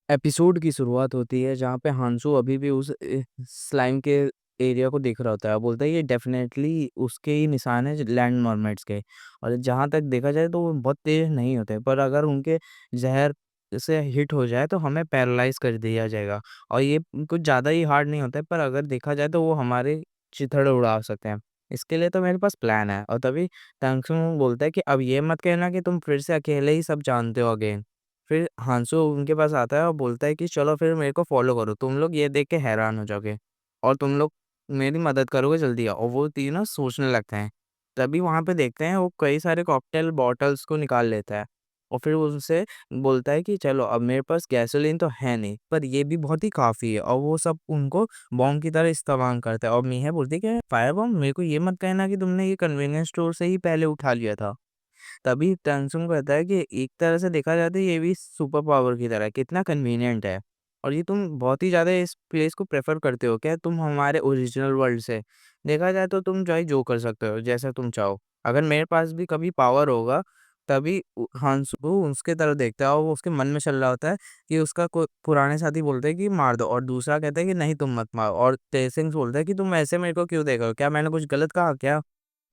Episode की शुरुआत होती है जहाँ पे हांसू अभी भी उस स्लाइम के एरिया को देख रहा होता है। बोलता है ये डेफिनेटली उसके ही निशान है लैंड मर्मेड्स के। और जहाँ तक देखा जाए तो वो बहुत तेज नहीं होते, पर अगर उनके जहर से हिट हो जाए तो हमें पैरालाइज कर दिया जाएगा। और ये कुछ ज़्यादा ही हार्ड नहीं होता है, पर अगर देखा जाए तो वो हमारे चिथड़े उड़ा सकते हैं। इसके लिए तो मेरे पास प्लान है। और तभी तांगसुंग बोलता है कि अब ये मत कहना कि तुम फिर से अकेले ही सब जानते हो अगेन। फिर हांसू उनके पास आता है और बोलता है कि चलो फिर मेरे को फ़ॉलो करो, तुम लोग ये देख के हैरान हो जाओगे और तुम लोग मेरी मदद करोगे जल्दी आओ। और वो तीनों सोचने लगते हैं। तभी वहाँ पे देखते हैं वो कई सारे कॉकटेल बॉटल्स को निकाल लेता है और फिर वो उनसे बोलता है कि चलो अब मेरे पास गैसोलीन तो है नहीं, पर ये भी बहुत ही काफ़ी है। और वो सब उनको बॉम्ब की तरह इस्तेमाल करता है। और मीहा बोलती है कि फायर बॉम्ब मेरे को ये मत कहना कि तुमने ये कन्वीनियंस स्टोर से ही पहले उठा लिया था। तभी टैंगसुंग कहता है कि एक तरह से देखा जाए तो ये भी सुपर पावर की तरह है, कितना कन्वीनिएंट है। और ये तुम बहुत ही ज़्यादा इस प्लेस को प्रेफ़र करते हो क्या? तुम हमारे ओरिजिनल वर्ल्ड से देखा जाए तो तुम चाहे जो कर सकते हो, जैसा तुम चाहो। अगर मेरे पास भी कभी पावर होगा, तभी हांसू उसके तरफ देखता है और वो उसके मन में चल रहा होता है कि उसका कोई पुराने साथी बोलते हैं कि मार दो और दूसरा कहता है कि नहीं तुम मत मारो। और तेसिंग बोलता है कि तुम ऐसे मेरे को क्यों देख रहे हो? क्या मैंने कुछ गलत कहा क्या?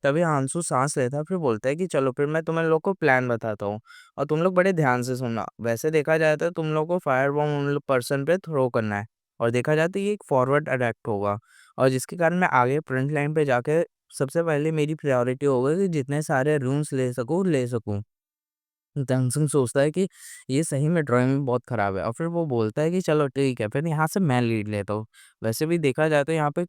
तभी आंसू साँस लेता है, फिर बोलता है कि चलो फिर मैं तुम लोग को प्लान बताता हूँ और तुम लोग बड़े ध्यान से सुनना। वैसे देखा जाए तो तुम लोग को फायर बॉम्ब उन लोग पर्सन पे थ्रो करना है और देखा जाए तो ये एक फॉरवर्ड अटैक होगा और जिसके कारण मैं आगे फ्रंट लाइन पे जाके सबसे पहले मेरी प्रायोरिटी होगा कि जितने सारे रूम्स ले सकूँ। टेंशन सोचता है कि ये सही में ड्राइंग बहुत खराब है और फिर वो बोलता है कि चलो ठीक है, फिर यहाँ से मैं लीड लेता हूँ। वैसे भी देखा जाए तो यहाँ पे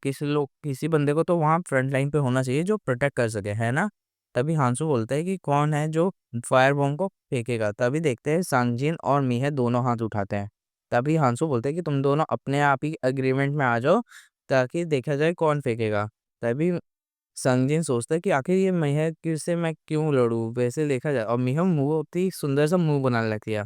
किसी बंदे को तो वहाँ फ्रंट लाइन पे होना चाहिए जो प्रोटेक्ट कर सके, है ना? तभी हांसू बोलता है कि कौन है जो फायर बॉम्ब को फेंकेगा? तभी देखते हैं सांगजिन और मीहे दोनों हाथ उठाते हैं। तभी हांसू बोलते हैं कि तुम दोनों अपने आप ही एग्रीमेंट में आ जाओ ताकि देखा जाए कौन फेंकेगा। तभी संजीन सोचता है कि आखिर ये महक से मैं क्यों लड़ूं? वैसे देखा जाए और मिह मुँह बहुत ही सुंदर सा मुँह बनाने लगती है।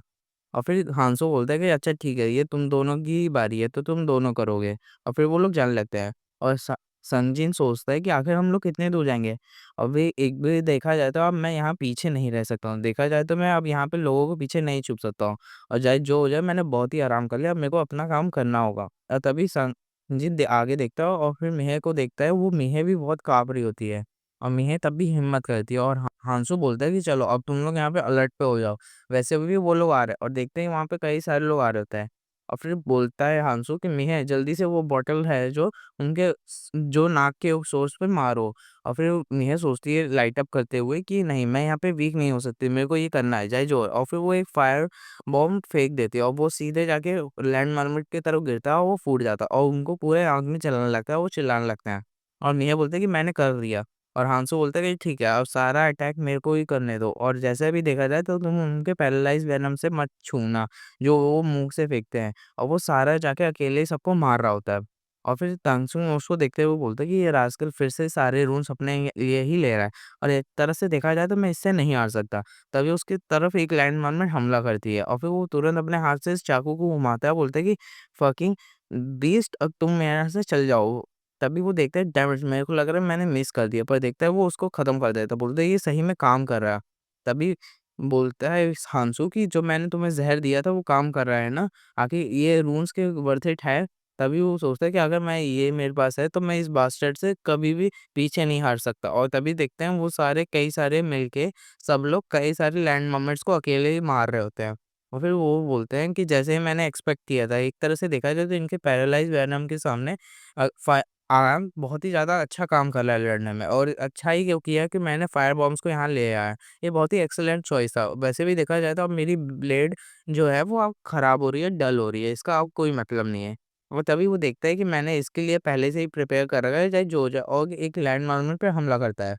और फिर हांसो बोलता है कि अच्छा ठीक है, ये तुम दोनों की ही बारी है, तो तुम दोनों करोगे। और फिर वो लोग जाने लगते हैं और संजीन सोचता है कि आखिर हम लोग कितने दूर जाएँगे? अभी एक भी देखा जाए तो अब मैं यहाँ पीछे नहीं रह सकता हूँ। देखा जाए तो मैं अब यहाँ पे लोगों के पीछे नहीं छुप सकता हूँ और चाहे जो हो जाए मैंने बहुत ही आराम कर लिया, अब मेरे को अपना काम करना होगा। तभी संजीन आगे देखता है और फिर मिह को देखता है, वो मिह भी बहुत काँप रही होती है और मिह तब भी हिम्मत करती है और हांसू बोलता है कि चलो अब तुम लोग यहाँ पे अलर्ट पे हो जाओ। वैसे भी वो लोग आ रहे हैं और देखते ही वहाँ पे कई सारे लोग आ रहे होते हैं। और फिर बोलता है हांसू कि मिह जल्दी से वो बॉटल है जो उनके जो नाक के सोर्स पे मारो। और फिर मिह सोचती है लाइट अप करते हुए कि नहीं मैं यहाँ पे वीक नहीं हो सकती, मेरे को ये करना है चाहे जो हो। और फिर वो एक फायर बॉम्ब फेंक देती है और वो सीधे जाके लैंड मार्मिट की तरफ गिरता है और वो फूट जाता है और उनको पूरे आँख में चलाने लगता है, वो चिल्लाने लगते हैं। और मिह बोलते हैं कि मैंने कर दिया। और हांसो बोलता है कि ठीक है अब सारा अटैक मेरे को ही करने दो और जैसे भी देखा जाए तो तुम उनके पैरालाइज वेनम से मत छूना जो वो मुंह से फेंकते हैं। और वो सारा जाके अकेले ही सबको मार रहा होता है। और फिर तांगसुंग उसको देखते हुए बोलता है कि ये रास्कल फिर से सारे रूल्स अपने लिए ही ले रहा है और एक तरह से देखा जाए तो मैं इससे नहीं हार सकता। तभी उसकी तरफ एक लैंडमाइन में हमला करती है और फिर वो तुरंत अपने हाथ से इस चाकू को घुमाता है, बोलता है कि फकिंग बीस्ट अब तुम यहाँ से चल जाओ। तभी वो देखता है डैमेज मेरे को लग रहा है मैंने मिस कर दिया, पर देखता है वो उसको खत्म कर देता है, बोलता है ये सही में काम कर रहा है। तभी बोलता है इस हांसू कि जो मैंने तुम्हें ज़हर दिया था वो काम कर रहा है ना? आखिर ये रून्स के वर्थ इट है? तभी वो सोचता है कि अगर मैं ये मेरे पास है तो मैं इस बास्टर्ड से कभी भी पीछे नहीं हट सकता। और तभी देखते हैं वो सारे कई सारे मिलके सब लोग कई सारे लैंड मोमेंट्स को अकेले ही मार रहे होते हैं। और फिर वो बोलते हैं कि जैसे ही मैंने एक्सपेक्ट किया था, एक तरह से देखा जाए तो इनके पैरालाइज़ वेनम के सामने अ, फ़ा आयाम बहुत ही ज़्यादा अच्छा काम कर रहा है लड़ने में और अच्छा ही क्यों किया कि मैंने फायर बॉम्ब्स को यहाँ ले आया। ये बहुत ही एक्सीलेंट चॉइस था। वैसे भी देखा जाए तो अब मेरी ब्लेड जो है वो अब खराब हो रही है, डल हो रही है, इसका अब कोई मतलब नहीं है। और तभी वो देखता है कि मैंने इसके लिए पहले से ही प्रिपेयर कर रखा है, चाहे जो हो जाए और एक लैंड माइनर पे हमला करता है।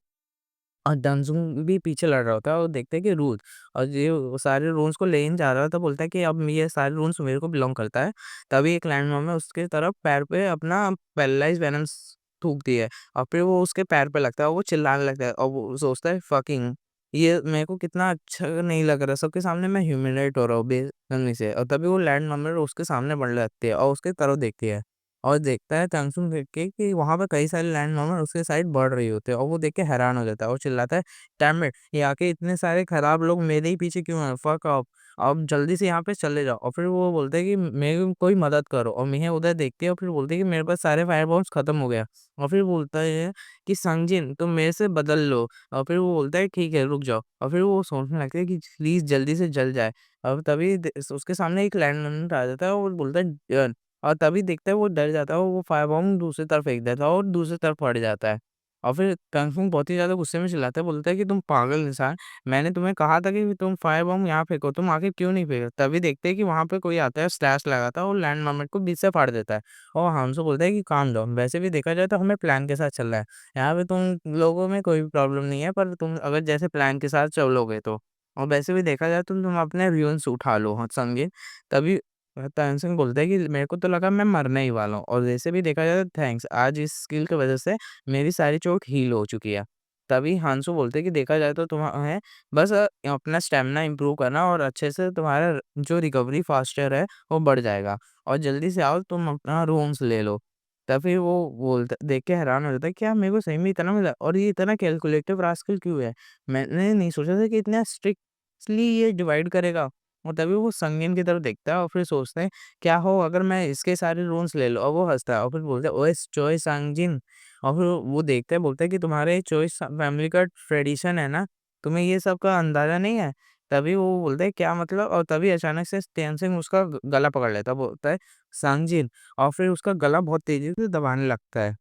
और डंजुंग भी पीछे लड़ रहा होता है और देखते हैं कि रूथ और ये वो सारे रून्स को लेने जा रहा है तो बोलता है कि अब ये सारे रून्स मेरे को बिलोंग करता है। तभी एक लैंड माइनर उसके तरफ पैर पे अपना पैरालाइज़ वेनम्स थूकती है और फिर वो उसके पैर पे लगता है और वो चिल्लाने लगता है और वो सोचता है फकिंग ये मेरे को कितना अच्छा नहीं लग रहा है, सबके सामने मैं ह्यूमिलेट हो रहा हूँ बेरहमी से। और तभी वो लैंड माइनर उसके सामने बढ़ने लगती है और उसकी तरफ देखती है और देखता है चांगसुंग देख के कि वहाँ पे कई सारे लैंड माइनर उसके साइड बढ़ रही होते हैं और वो देख के हैरान हो जाता है और चिल्लाता है डैम इट! ये आके इतने सारे खराब लोग मेरे ही पीछे क्यों हैं? Fuck off! अब जल्दी से यहाँ पे चले जाओ। और फिर वो बोलता है कि मेरी कोई मदद करो, और मिया उधर देखती है और फिर बोलती है कि मेरे पास सारे फायर बॉम्ब्स खत्म हो गया। और फिर बोलता है कि संजिन तुम मेरे से बदल लो। और फिर वो बोलता है ठीक है रुक जाओ, और फिर वो सोचने लगता है कि प्लीज जल्दी से जल जाए। और तभी उसके सामने एक लैंड आ जाता है और वो बोलता है "डन"। और तभी देखता है वो डर जाता है और वो फायर बॉम्ब दूसरी तरफ फेंक देता है और दूसरी तरफ फट जाता है। और फिर कंग फू बहुत ही ज़्यादा गुस्से में चिल्लाता है, बोलता है कि तुम पागल इंसान, मैंने तुम्हें कहा था कि तुम फायर बॉम्ब यहाँ फेंको, तुम आखिर क्यों नहीं फेंके? तभी देखते हैं कि वहाँ पे कोई आता है, स्लैश लगाता है और लैंड मार्मोट को बीच से फाड़ देता है। और हमसे बोलता है कि काम डाउन, वैसे भी देखा जाए तो हमें प्लान के साथ चलना है। यहाँ पे तुम लोगों में कोई भी प्रॉब्लम नहीं है, पर तुम अगर जैसे प्लान के साथ चलोगे तो। और वैसे भी देखा जाए तो तुम अपने ruins उठा लो, हाँ, संगीन। तभी तानसेन बोलता है कि मेरे को तो लगा मैं मरने ही वाला हूँ, और वैसे भी देखा जाए तो थैंक्स, आज इस स्किल की वजह से मेरी सारी चोट हील हो चुकी है। तभी हांसू बोलते हैं कि देखा जाए तो तुम्हें बस अपना स्टैमिना इम्प्रूव करना, और अच्छे से तुम्हारा जो रिकवरी फास्टर है वो बढ़ जाएगा। और जल्दी से आओ, तुम अपना रूम्स ले लो। तभी वो बोलता देख के हैरान हो जाता है, क्या मेरे को सही में इतना मिला, और ये इतना कैलकुलेटिव रास्कल क्यों है? मैंने नहीं सोचा था कि इतना स्ट्रिक्टली ये डिवाइड करेगा। और तभी वो संगिन की तरफ देखता है और फिर सोचते हैं क्या हो अगर मैं इसके सारे रूम्स ले लूँ? और वो हँसता है और फिर बोलता है ओए चोय सांगजिन। और फिर वो देखता है, बोलता है कि तुम्हारे चोइस फैमिली का ट्रेडिशन है ना, तुम्हें ये सब का अंदाज़ा नहीं है? तभी वो बोलता है क्या मतलब? और तभी अचानक से तेनसिंग उसका गला पकड़ लेता है, बोलता है सांगजिन, और फिर उसका गला बहुत तेज़ी से दबाने लगता है।